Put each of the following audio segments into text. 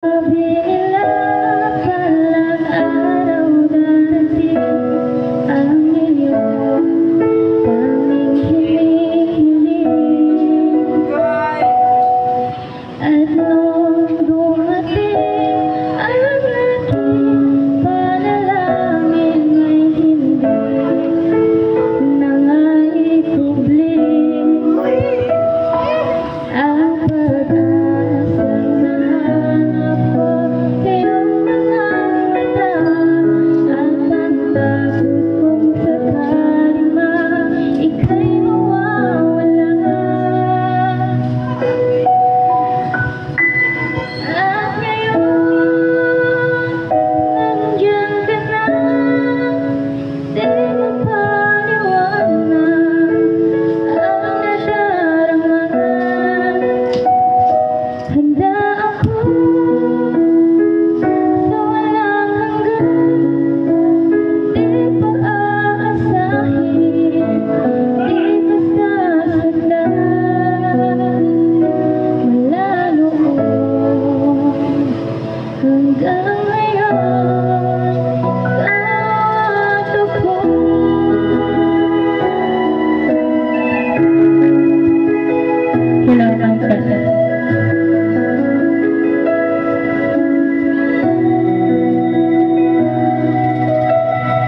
Sabi nila palang araw darating ang iyong tanging hinihiling. At nung dumating ang aking panalangin ay hindi nangaikubling ang pag-asang nahanap ko sa iyong mga mata at ang takot kong sakaling ika'y mawawala. At ngayon, nandiyan ka na, di mapaliwanag ang nadarama. Handa ako sa walang hanggan, di pa aasahin, di pa sasaktan. Mula noon hanggang ngayon, ikaw at ako. Hello, my friend.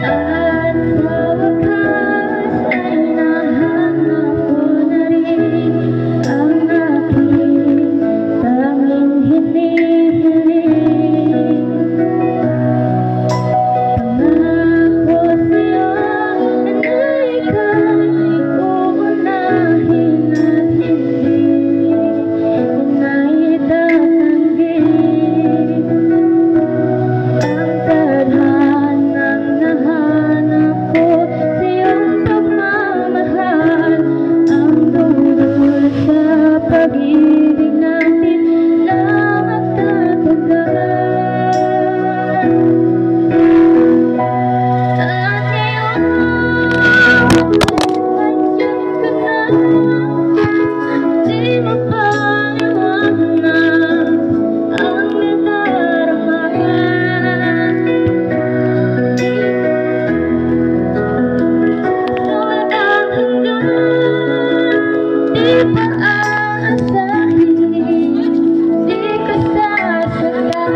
At sa wakas ay nahanap ko na rin ang aking tanging hinihiling. Pangako sa'yo na ika'y uunahin at hindi na itatanggi. Ang tadhanang nahanap ko sa iyong pagmamahal, ang dudulot sa pag-ibig natin na magtatagal. At ngayon, nandiyan ka na, di mapaliwanag ang nadarama. Sa walang hanggan, di pa aasahin, di ka sasaktan.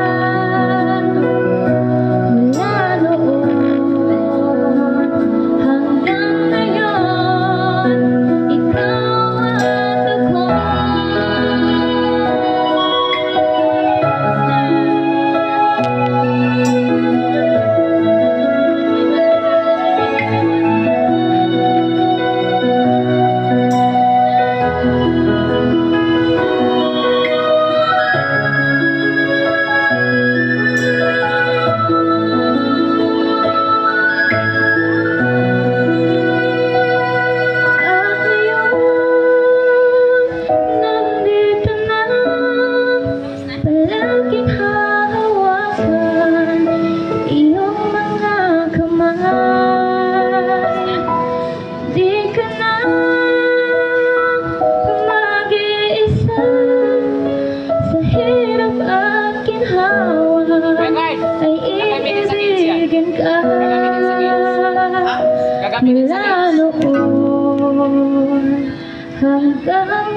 Mula noon hanggang ngayon, ikaw at ako. At ngayon, nandito na, palaging hahawakan iyong mga kamay. Di ka na mag-iisa sa hirap at ginhawa, ay iibigin ka. Mula noon hanggang